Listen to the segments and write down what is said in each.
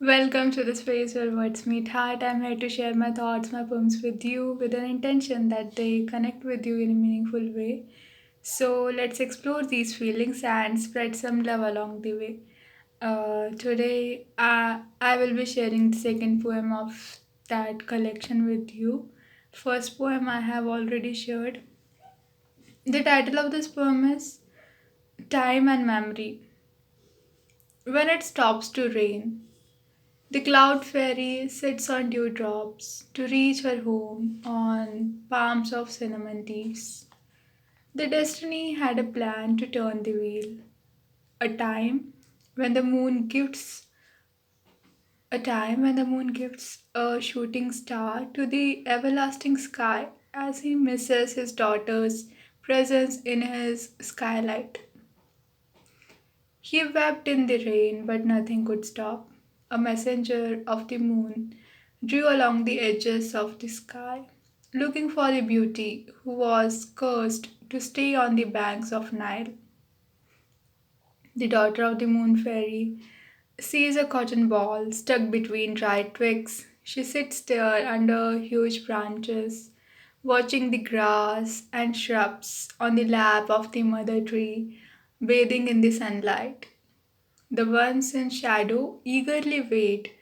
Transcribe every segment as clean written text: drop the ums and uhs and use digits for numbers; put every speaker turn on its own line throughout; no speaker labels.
Welcome to the space where words meet heart. I'm here to share my thoughts, my poems with you with an intention that they connect with you in a meaningful way. So let's explore these feelings and spread some love along the way. Today, I will be sharing the second poem of that collection with you. First poem I have already shared. The title of this poem is Time and Memory. When it stops to rain, the cloud fairy sits on dewdrops to reach her home on palms of cinnamon leaves. The destiny had a plan to turn the wheel, a time when the moon gifts a shooting star to the everlasting sky as he misses his daughter's presence in his skylight. He wept in the rain, but nothing could stop. A messenger of the moon drew along the edges of the sky, looking for the beauty who was cursed to stay on the banks of Nile. The daughter of the moon fairy sees a cotton ball stuck between dry twigs. She sits there under huge branches, watching the grass and shrubs on the lap of the mother tree, bathing in the sunlight. The ones in shadow eagerly wait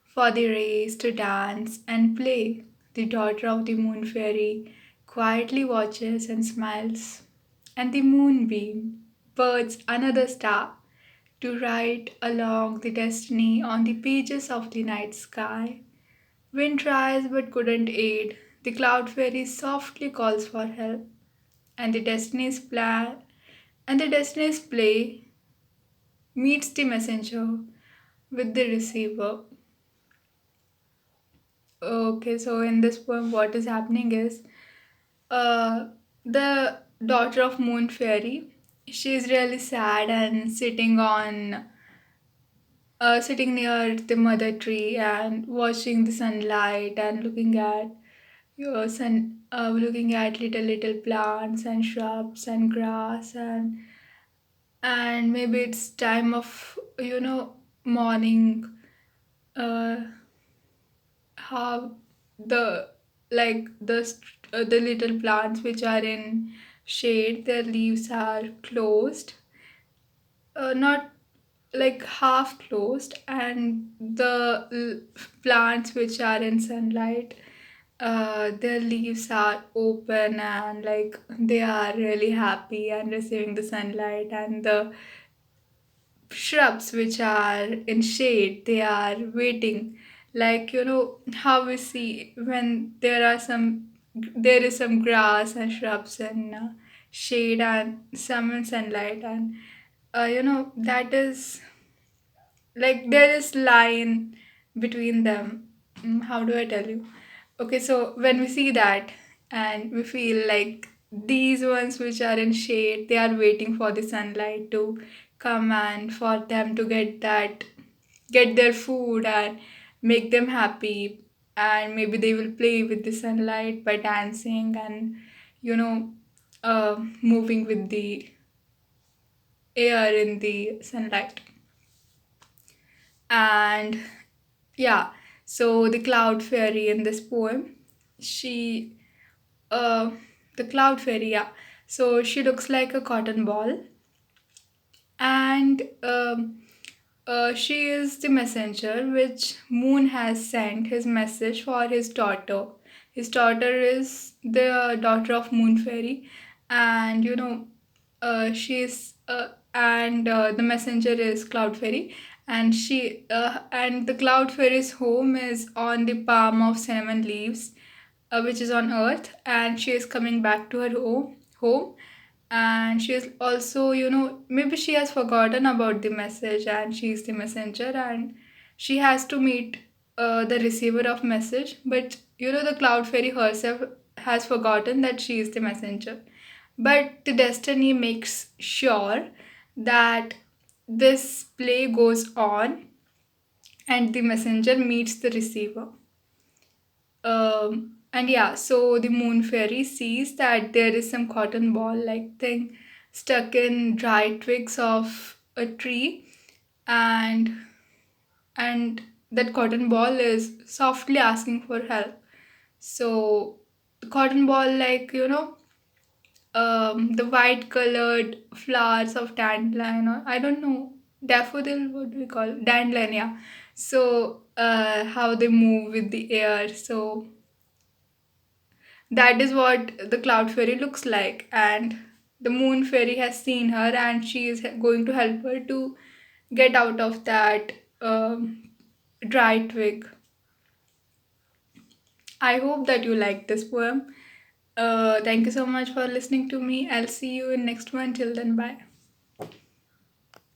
for the rays to dance and play. The daughter of the moon fairy quietly watches and smiles, and the moonbeam birds another star to write along the destiny on the pages of the night sky. Wind tries but couldn't aid. The cloud fairy softly calls for help, and the destiny's play meets the messenger with the receiver. Okay, so in this poem, what is happening is uh, the daughter of Moon Fairy, she is really sad and sitting near the mother tree and watching the sunlight and looking at little plants and shrubs and grass and maybe it's time of morning. Uh, how the the little plants which are in shade, their leaves are closed, not like half closed, and the plants which are in sunlight, their leaves are open and like they are really happy and receiving the sunlight, and the shrubs which are in shade, they are waiting, like how we see when there is some grass and shrubs in shade and some in sunlight, and that is like there is line between them. How do I tell you? Okay, so when we see that and we feel like these ones which are in shade, they are waiting for the sunlight to come and for them to get their food and make them happy, and maybe they will play with the sunlight by dancing and you know moving with the air in the sunlight. And yeah, so the cloud fairy in this poem, she uh the cloud fairy, yeah, so she looks like a cotton ball, and she is the messenger which moon has sent his message for his daughter. His daughter is the daughter of moon fairy, and she's and the messenger is cloud fairy, and the cloud fairy's home is on the palm of cinnamon leaves, which is on earth, and she is coming back to her home, and she is also, maybe she has forgotten about the message and she is the messenger, and she has to meet the receiver of message, but the cloud fairy herself has forgotten that she is the messenger. But the destiny makes sure that this play goes on and the messenger meets the receiver. And yeah, so the moon fairy sees that there is some cotton ball like thing stuck in dry twigs of a tree, and and that cotton ball is softly asking for help. So the cotton ball, like, the white colored flowers of dandelion, or I don't know, daffodil, what do we call it? Dandelion, yeah. So how they move with the air. So that is what the cloud fairy looks like, and the moon fairy has seen her, and she is going to help her to get out of that dry twig. I hope that you like this poem. Thank you so much for listening to me. I'll see you in next one. Till then, bye.